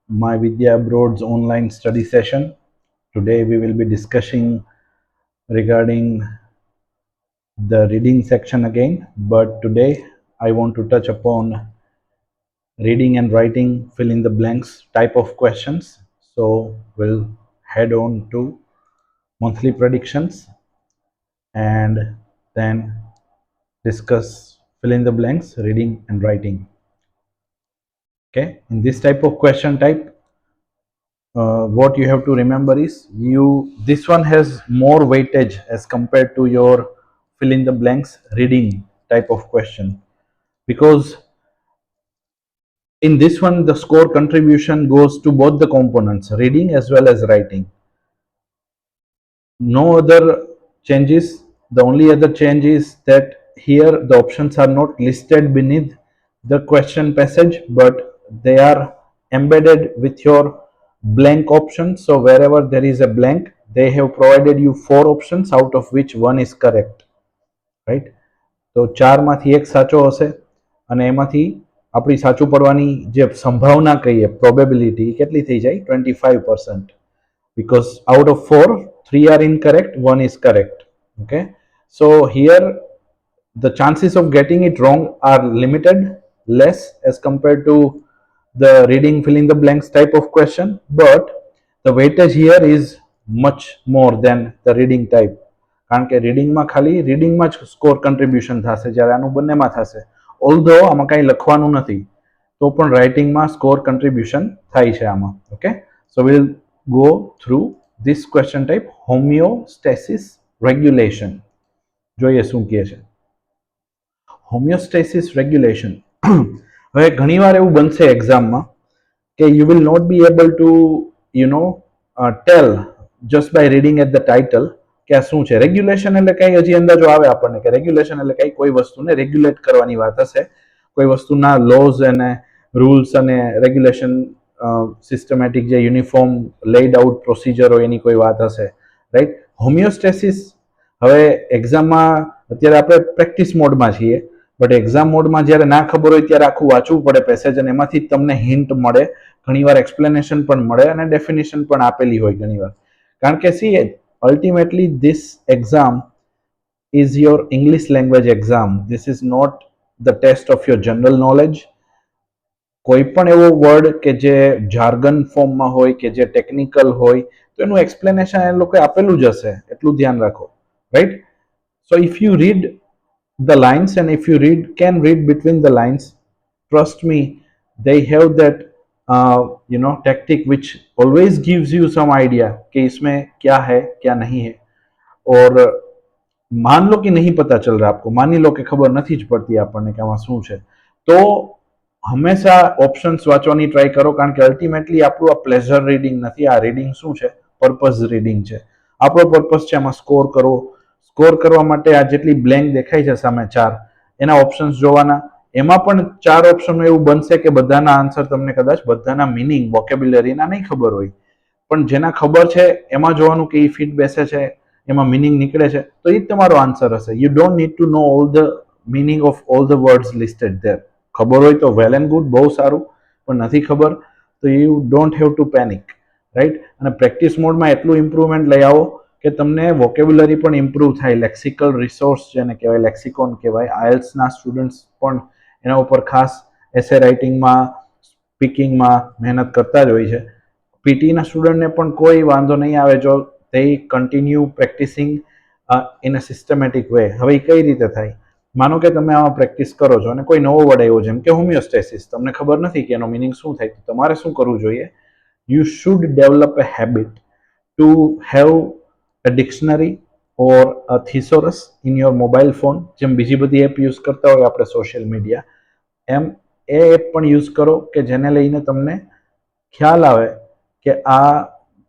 My Vidya Broad's online study session. Today we will be discussing regarding the reading section again, but today I want to touch upon reading and writing fill in the blanks type of questions. So we'll head on to monthly predictions and then discuss fill in the blanks reading and writing. Okay, in this type of question type, what you have to remember is this one has more weightage as compared to your fill in the blanks reading type of question, because in this one the score contribution goes to both the components, reading as well as writing. No other changes. The only other change is that here the options are not listed beneath the question passage, but they are embedded with your blank options. So wherever there is a blank, they have provided you 4 options, out of which one is correct, right? તો 4 માંથી એક સાચો હશે અને એમાંથી આપણી સાચું પડવાની જે સંભાવના કહીએ પ્રોબેબિલિટી કેટલી થઈ જાય 25%, because out of 4, 3 are incorrect, 1 is correct. Okay, so here the chances of getting it wrong are limited, less as compared to the reading fill in the blanks type of question, but the weightage here is much more than the reading type. કારણ કે રીડિંગમાં ખાલી રીડિંગમાં જ score contribution થશે, જ્યારે આનું બંનેમાં થશે. ઓલ્ધો આમાં કાંઈ લખવાનું નથી તો પણ રાઇટિંગમાં સ્કોર કન્ટ્રીબ્યુશન થાય છે આમાં. Okay, so will go through this question type, homeostasis regulation. જોઈએ શું કહે છે homeostasis regulation. હવે ઘણીવાર એવું બનશે એક્ઝામમાં કે you will not be able to tell just by reading at the title કે આ શું છે. રેગ્યુલેશન એટલે કઈ હજી અંદાજો આવે આપણને કે રેગ્યુલેશન એટલે કઈ કોઈ વસ્તુને રેગ્યુલેટ કરવાની વાત હશે, કોઈ વસ્તુના લોઝ અને રૂલ્સ અને રેગ્યુલેશન સિસ્ટમેટિક જે યુનિફોર્મ લેડ આઉટ પ્રોસિજર હોય એની કોઈ વાત હશે, રાઈટ. હોમિયોસ્ટેસિસ હવે એક્ઝામમાં અત્યારે આપણે પ્રેક્ટિસ મોડમાં છીએ, બટ એક્ઝામ મોડમાં જ્યારે ના ખબર હોય ત્યારે આખું વાંચવું પડે પેસેજ અને એમાંથી તમને હિન્ટ મળે, ઘણીવાર એક્સપ્લેનેશન પણ મળે અને ડેફિનેશન પણ આપેલી હોય ઘણીવાર. કારણ કે C ultimately this exam is your English language exam. This is not the test of your general knowledge. કોઈ પણ એવો વર્ડ કે જે જાર્ગન ફોર્મમાં હોય કે જે ટેકનિકલ હોય તો એનું એક્સપ્લેનેશન એ લોકોએ આપેલું જ હશે, એટલું ધ્યાન રાખો, right. So if you read the lines and if you can read between the lines, trust me, they have that tactic which always gives you some idea कि इसमें क्या है क्या नहीं है. और मान लो कि नहीं पता चल रहा आपको, मानी लो कि खबर नहीं ज पड़ती આપણને કે આમાં શું છે, તો હંમેશા ઓપ્શન્સ વાંચવાની ટ્રાય કરો, કારણ કે અલ્ટિમેટલી આપણું આ પ્લેઝર રીડિંગ નથી, આ રીડિંગ શું છે, પર્પઝ રીડિંગ છે. આપણો પર્પઝ છે આમાં સ્કોર કરવો. સ્કોર કરવા માટે આ જેટલી બ્લેન્ક દેખાય છે સામે 4, એના ઓપ્શન્સ જોવાના. એમાં પણ 4 ઓપ્શન એવું બનશે કે બધાના આન્સર તમને કદાચ બધાના મિનિંગ વોકેબ્યુલરીના નહીં ખબર હોય, પણ જેના ખબર છે એમાં જોવાનું કે એ ફિટ બેસે છે, એમાં મિનિંગ નીકળે છે, તો એ જ તમારો આન્સર હશે. You don't need to know all the meaning of all the words listed there. ખબર હોય તો વેલ એન્ડ ગુડ, બહુ સારું, પણ નથી ખબર તો you don't have to panic, right. અને પ્રેક્ટિસ મોડમાં એટલું ઇમ્પ્રુવમેન્ટ લઈ આવો કે તમને વોકેબ્યુલરી પણ ઇમ્પ્રૂવ થાય. લેક્સિકલ રિસોર્સ જેને કહેવાય, લેક્સિકોન કહેવાય. આયલ્સના સ્ટુડન્ટ્સ પણ એના ઉપર ખાસ એસે રાઇટિંગમાં, સ્પીકિંગમાં મહેનત કરતા જ હોય છે. પીટીના સ્ટુડન્ટને પણ કોઈ વાંધો નહીં આવે જો they continue practicing in a systematic way. હવે એ કઈ રીતે થાય? માનો કે તમે આમાં પ્રેક્ટિસ કરો છો અને કોઈ નવો વર્ડ આવ્યો, જેમ કે હોમિયોસ્ટેસિસ, તમને ખબર નથી કે એનો મિનિંગ શું થાય, તો તમારે શું કરવું જોઈએ? You should develop a habit to have a dictionary or a thesaurus in your mobile phone. જેમ બીજી બધી એપ યુઝ કરતા હોય આપણે સોશિયલ મીડિયા, એમ એ એપ પણ યુઝ કરો કે જેને લઈને તમને ખ્યાલ આવે કે આ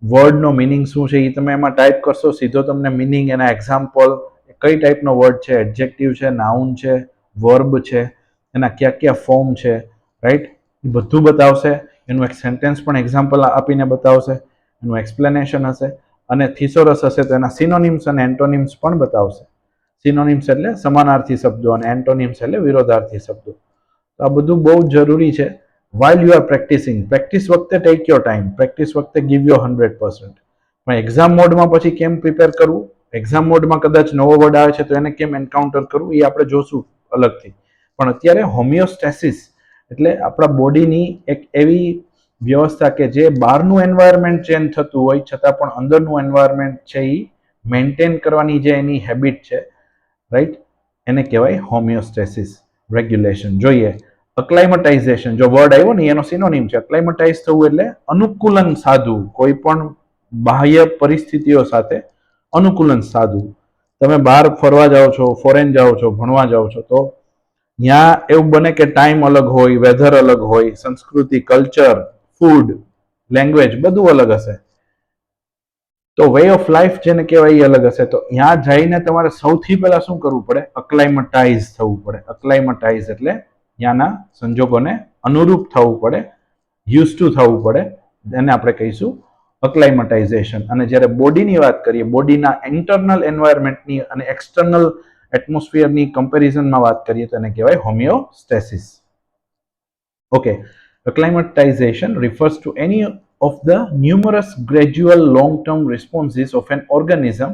વર્ડનો મિનિંગ શું છે. એ તમે એમાં ટાઈપ કરશો, સીધો તમને મિનિંગ, એના એક્ઝામ્પલ, કઈ ટાઈપનો વર્ડ છે, એડજેક્ટિવ છે, નાઉન છે, વર્બ છે, એના કયા કયા ફોર્મ છે, રાઈટ, એ બધું બતાવશે. એનું એક સેન્ટેન્સ પણ એક્ઝામ્પલ આપીને બતાવશે, એનું એક્સપ્લેનેશન હશે. અને થિસોરસ હશે તો એના સિનોનિમ્સ અને એન્ટોનિમ્સ પણ બતાવશે. સિનોનિમ્સ એટલે સમાનાર્થી શબ્દો અને એન્ટોનિમ્સ એટલે વિરોધાર્થી શબ્દો. તો આ બધું બહુ જરૂરી છે. while you are practicing. Practice વખતે ટેક યોર ટાઈમ, પ્રેક્ટિસ વખતે ગીવ યોર 100%. પણ એક્ઝામ મોડમાં પછી કેમ પ્રિપેર કરવું, એક્ઝામ મોડમાં કદાચ નવો વર્ડ આવે છે તો એને કેમ એન્કાઉન્ટર કરવું એ આપણે જોશું અલગથી. પણ અત્યારે હોમિયોસ્ટેસિસ એટલે આપણા બોડીની એક એવી વ્યવસ્થા કે જે બહારનું એન્વાયરમેન્ટ ચેન્જ થતું હોય છતાં પણ અંદરનું એન્વાયરમેન્ટ છે એ મેન્ટેન કરવાની જે એની હેબિટ છે, રાઈટ, એને કહેવાય હોમિયોસ્ટેસિસ. રેગ્યુલેશન જોઈએ. અક્લાઇમેટાઇઝેશન જો વર્ડ આવ્યો ને એનો સિનોનિમ છે. અક્લાઇમેટાઇઝ થવું એટલે અનુકૂલન સાધવું, કોઈ પણ બાહ્ય પરિસ્થિતિઓ સાથે અનુકૂલન સાધવું. તમે બહાર ફરવા જાઓ છો, ફોરેન જાઓ છો, ભણવા જાઓ છો, તો ત્યાં એવું બને કે ટાઈમ અલગ હોય, વેધર અલગ હોય, સંસ્કૃતિ, કલ્ચર, ફૂડ, લેંગ્વેજ બધું અલગ હશે, તો વે ઓફ લાઈફ જેને કહેવાય એ અલગ હશે. તો ત્યાં જઈને તમારે સૌથી પહેલા શું કરવું પડે? અક્લાઇમેટાઇઝ થવું પડે. અક્લાઇમેટાઇઝ એટલે ત્યાંના સંજોગોને અનુરૂપ થવું પડે, યુઝ ટુ થવું પડે, એને આપણે કહીશું અક્લાઇમેટાઇઝેશન. અને જ્યારે બોડીની વાત કરીએ, બોડીના ઇન્ટરનલ એન્વાયરમેન્ટની અને એક્સટર્નલ એટમોસ્ફિયરની કમ્પેરિઝનમાં વાત કરીએ તો એને કહેવાય homeostasis. Okay, acclimatization refers to any of the numerous gradual long-term responses of an organism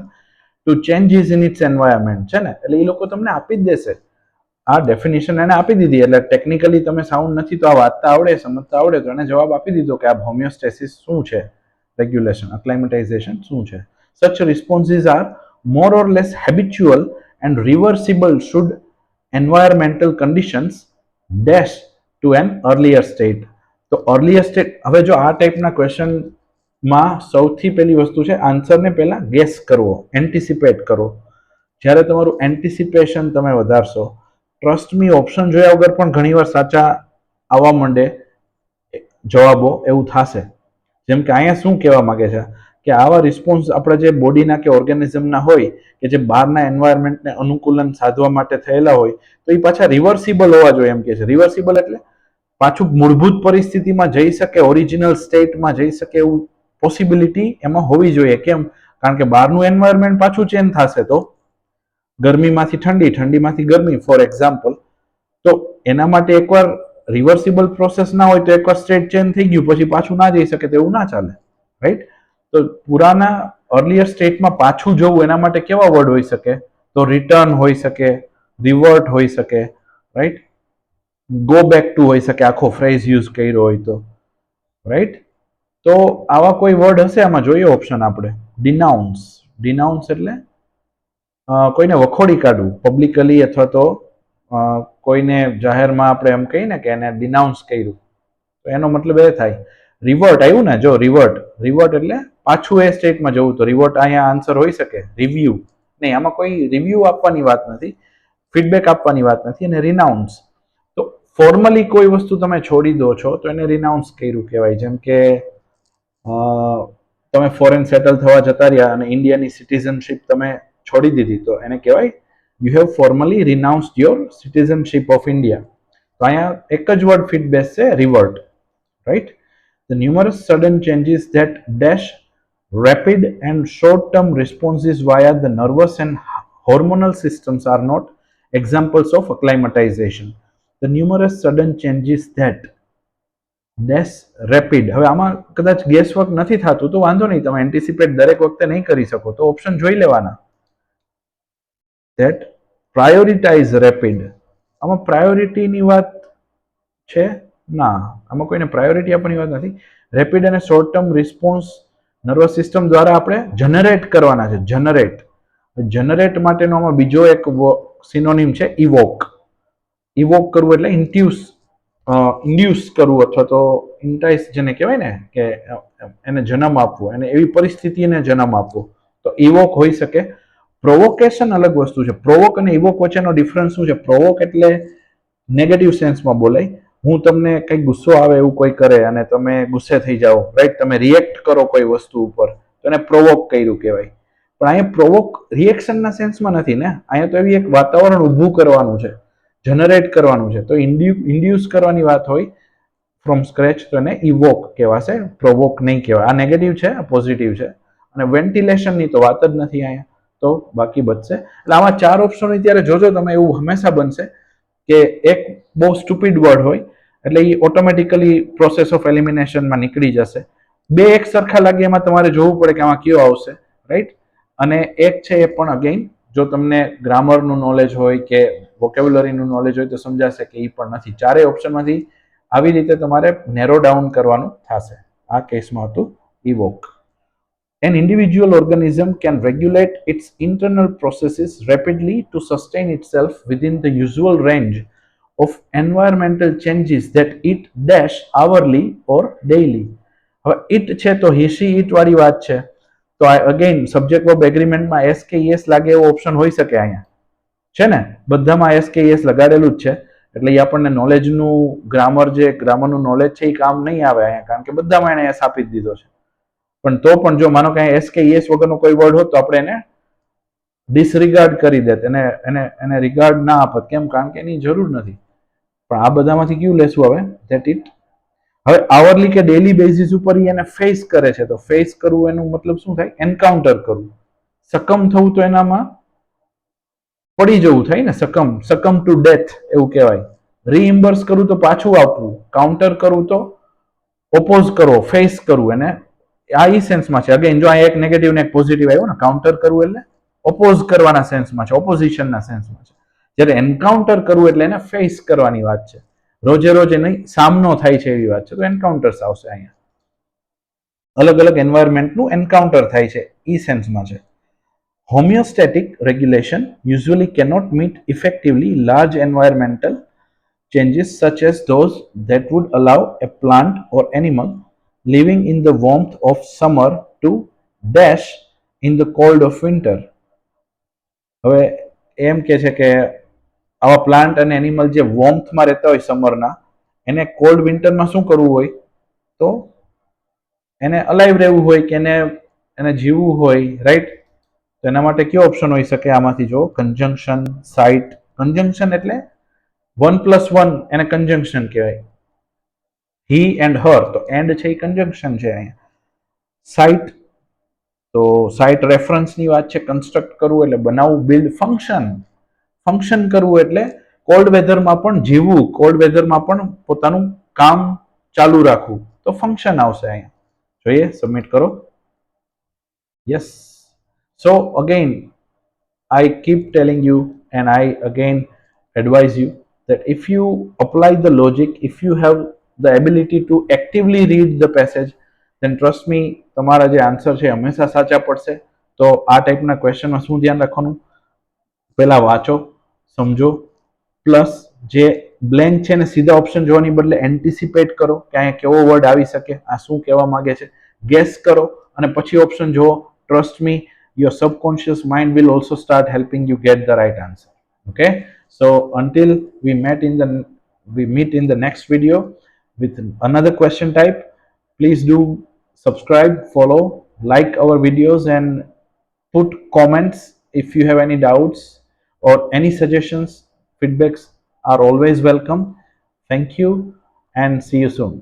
to changes in its environment. છે ને, એટલે એ લોકો તમને આપી જ દેશે. આ ડેફિનેશન એને આપી દીધી, એટલે ટેકનિકલી તમે સાઉન્ડ નથી તો આ વાંચતા આવડે, સમજતા આવડે તો એને જવાબ આપી દીધો કે આ હોમિયોસ્ટેસિસ શું છે, રેગ્યુલેશન, અક્લાઇમેટાઇઝેશન શું છે. Such responses are more or less habitual and reversible should environmental conditions dash to an earlier state. તો earlier state, હવે જો આ ટાઈપના ક્વેશ્ચનમાં સૌથી પહેલી વસ્તુ છે આન્સરને પહેલા ગેસ કરવો, એન્ટિસિપેટ કરો. જ્યારે તમારું એન્ટિસિપેશન તમે વધારશો, ટ્રસ્ટ મી, ઓપ્શન જોયા વગર પણ ઘણીવાર સાચા આવવા માંડે જવાબો, એવું થશે. જેમ કે અહીંયા શું કહેવા માંગે છે કે આવા રિસ્પોન્સ આપણા જે બોડીના કે ઓર્ગેનિઝમના હોય કે જે બહારના એન્વાયરમેન્ટને અનુકૂલન સાધવા માટે થયેલા હોય, તો એ પાછા રિવર્સિબલ હોવા જોઈએ એમ કે છે. રિવર્સિબલ એટલે પાછું મૂળભૂત પરિસ્થિતિમાં જઈ શકે, ઓરિજિનલ સ્ટેટમાં જઈ શકે એવું પોસિબિલિટી એમાં હોવી જોઈએ. કેમ? કારણ કે બહારનું એન્વાયરમેન્ટ પાછું ચેન્જ થશે, તો ગરમીમાંથી ઠંડી, ઠંડીમાંથી ગરમી ફોર એક્ઝામ્પલ, તો એના માટે એકવાર રિવર્સિબલ પ્રોસેસ ના હોય તો એકવાર સ્ટેટ ચેન્જ થઈ ગયું પછી પાછું ના જઈ શકે તો એવું ના ચાલે, રાઈટ. તો પુરાના અર્લિયર સ્ટેટમાં પાછું જવું એના માટે કેવા વર્ડ હોઈ શકે? તો રિટર્ન હોઈ શકે, રિવર્ટ હોઈ શકે, રાઈટ, ગો બેક ટુ હોઈ શકે, આખો ફ્રેઝ યુઝ કર્યો હોય તો, રાઈટ. તો આવા કોઈ વર્ડ હશે આમાં, જોઈએ ઓપ્શન આપણે. ડિનાઉન્સ. ડિનાઉન્સ એટલે કોઈને વખોડી કાઢવું પબ્લિકલી, અથવા તો કોઈને જાહેરમાં આપણે એમ કહીએ ને કે એને ડિનાઉન્સ કર્યું, તો એનો મતલબ એ થાય. રિવર્ટ આવ્યું ને, જો રિવર્ટ, રિવર્ટ એટલે પાછું એ સ્ટેટમાં જવું, તો રિવર્ટ અહીંયા આન્સર હોઈ શકે. રિવ્યુ નહીં, આમાં કોઈ રિવ્યુ આપવાની વાત નથી, ફીડબેક આપવાની વાત નથી. અને રિનાઉન્સ તો ફોર્મલી કોઈ વસ્તુ તમે છોડી દો છો તો એને રિનાઉન્સ કર્યું કહેવાય. જેમ કે તમે ફોરેન સેટલ થવા જતા રહ્યા અને ઇન્ડિયાની સિટીઝનશીપ તમે છોડી દીધી, તો એને કહેવાય you have formally renounced your citizenship of India. તો અહીંયા એક જ વર્ડ ફિટ બેસશે, revert, right. The numerous sudden changes that dash rapid and short-term responses via the nervous and hormonal systems are not examples of acclimatization. The numerous sudden changes that dash rapid, હવે આમાં કદાચ gas work નથી થતું તો વાંધો નહીં, તમે anticipate દરેક વખતે નહીં કરી શકો તો ઓપ્શન જોઈ લેવાના. that prioritize rapid, આમાં પ્રાયોરિટીની વાત છે ના, આમાં કોઈને પ્રાયોરિટી આપવાની વાત નથી. રેપિડ અને short term response nervous system દ્વારા આપણે જનરેટ કરવાના છે. જનરેટ માટેનો આમાં બીજો એક સિનોનિમ છે ઇવોક. ઇવોક કરવું એટલે ઇન્ડ્યુસ કરવું, અથવા તો ઇન્ટાઇસ જેને કહેવાય ને, કે એને જન્મ આપવો, એને એવી પરિસ્થિતિને જન્મ આપવો, તો ઇવોક હોઈ શકે. પ્રોવોકેશન અલગ વસ્તુ છે. પ્રોવોક અને ઇવોક વચ્ચેનો ડિફરન્સ શું છે? પ્રોવોક એટલે નેગેટિવ સેન્સમાં બોલાય. હું તમને કંઈક ગુસ્સો આવે એવું કોઈ કરે અને તમે ગુસ્સે થઈ જાઓ, રાઈટ, તમે રિએક્ટ કરો કોઈ વસ્તુ ઉપર, તો એને પ્રોવોક કર્યું કહેવાય. પણ અહીંયા પ્રોવોક રિએક્શનના સેન્સમાં નથી ને, અહીંયા તો એવી એક વાતાવરણ ઊભું કરવાનું છે, જનરેટ કરવાનું છે. તો ઇન્ડ્યુસ કરવાની વાત હોય ફ્રોમ સ્ક્રેચ, તો એને ઇવોક કહેવાશે, પ્રોવોક નહીં કહેવાય. આ નેગેટિવ છે, આ પોઝિટિવ છે. અને વેન્ટિલેશનની તો વાત જ નથી અહીંયા, તો બાકી બચશે. એટલે આમાં 4 ઓપ્શન હોય ત્યારે જોજો તમે, એવું હંમેશા બનશે કે એક બહુ સ્ટુપિડ વર્ડ હોય એટલે એ ઓટોમેટિકલી પ્રોસેસ ઓફ એલિમિનેશનમાં નીકળી જશે. બે એક સરખા લાગે એમાં તમારે જોવું પડે કે આમાં કયો આવશે, રાઈટ. અને એક છે એ પણ અગેન જો તમને ગ્રામરનું નોલેજ હોય કે વોકેબ્યુલરીનું નોલેજ હોય તો સમજાશે કે એ પણ નથી. ચારેય ઓપ્શનમાંથી આવી રીતે તમારે નેરો ડાઉન કરવાનું થશે. આ કેસમાં હતું ઇવોક. An individual organism can regulate its internal processes rapidly to sustain itself within the usual range of environmental changes that it dash hourly or daily. હવે ઇટ છે તો હિસી ઇટ વાળી વાત છે તો અગેન સબ્જેક્ટ ઓફ એગ્રીમેન્ટમાં એસ કે yes લાગે એવો ઓપ્શન હોઈ શકે અહીંયા, છે ને, બધામાં એસ કે યસ લગાડેલું જ છે એટલે એ આપણને નોલેજનું ગ્રામર જે ગ્રામરનું નોલેજ છે એ કામ નહીં આવે અહીંયા કારણ કે બધામાં એને એસ આપી જ દીધો છે. પણ તો પણ જો માનો કે એસ કે યસ વગરનો કોઈ વર્ડ હોત તો આપણે એને ડિસરિગાર્ડ કરી દેત, એને એને એને રિગાર્ડ ના આપત. કેમ? કારણ કે એની જરૂર નથી. પણ આ બધામાંથી કયું લેશું હવે? That it. હવે આવરલી કે ડેલી બેઝિસ ઉપર એને ફેસ કરે છે તો ફેસ કરવું એનું મતલબ શું થાય? એન્કાઉન્ટર કરવું. સકમ થવું તો એનામાં પડી જવું થાય ને, સકમ ટુ ડેથ એવું કહેવાય. રીઇમ્બર્સ કરવું તો પાછું આપવું, કાઉન્ટર કરવું તો ઓપોઝ કરવો, ફેસ કરવું. એને આ ઈ સેન્સમાં છે. અગેન જો આ એક નેગેટિવ ને એક પોઝિટિવ આવ્યો ને, કાઉન્ટર કરવું એટલે ઓપોઝ કરવાના સેન્સમાં છે, ઓપોઝિશનના સેન્સમાં છે. જ્યારે એન્કાઉન્ટર કરવું એટલે એને ફેસ કરવાની વાત છે, રોજે રોજ નહીં સામનો થાય છે એવી વાત છે. તો એન્કાઉન્ટર્સ આવશે અહીંયા. અલગ અલગ એન્વાયરમેન્ટનું એન્કાઉન્ટર થાય છે ઈ સેન્સમાં છે. Homeostatic regulation usually cannot meet effectively large environmental changes such as those that would allow a plant or animal living in the warmth of summer to dash in the cold of winter. હવે એમ કે છે કે આવા plant અને animal જે વોર્મથમાં રહેતા હોય સમરના, એને કોલ્ડ વિન્ટરમાં શું કરવું હોય? તો એને અલાઈવ રહેવું હોય કે એને જીવવું હોય, રાઈટ. તો એના માટે કયો ઓપ્શન હોઈ શકે આમાંથી? જો કન્જંક્શન, સાઇટ. કન્જંક્શન એટલે 1+1 એને કન્જંક્શન કહેવાય. હી એન્ડ હર તો એન્ડ છે એ કન્જંક્શન છે અહીંયા. સાઇટ તો સાઇટ રેફરન્સની વાત છે. કન્સ્ટ્રક્ટ કરવું એટલે બનાવવું, બિલ્ડ. ફંક્શન કરવું એટલે કોલ્ડ વેધરમાં પણ જીવવું, કોલ્ડ વેધરમાં પણ પોતાનું કામ ચાલુ રાખવું, તો ફંક્શન આવશે અહીંયા. જોઈએ, સબમિટ કરો. Yes. So again, I keep telling you and I again advise you that if you apply the logic, if you have the ability to actively read the passage, then trust me, તમારા જે answer છે હંમેશા સાચા પડશે. તો આ ટાઈપના ક્વેશ્ચનમાં શું ધ્યાન રાખવાનું? પહેલા વાંચો, સમજો, પ્લસ જે બ્લેન્ક છે ને સીધા ઓપ્શન જોવાની બદલે એન્ટિસિપેટ કરો કે અહીંયા કેવો વર્ડ આવી શકે, આ શું કહેવા માંગે છે, ગેસ કરો અને પછી ઓપ્શન જુઓ. Trust me, your subconscious mind will also start helping you get the right answer. Okay, so until we meet in the next video with another question type, please do subscribe, follow, like our videos and put comments if you have any doubts or any suggestions. Feedbacks are always welcome. Thank you and see you soon.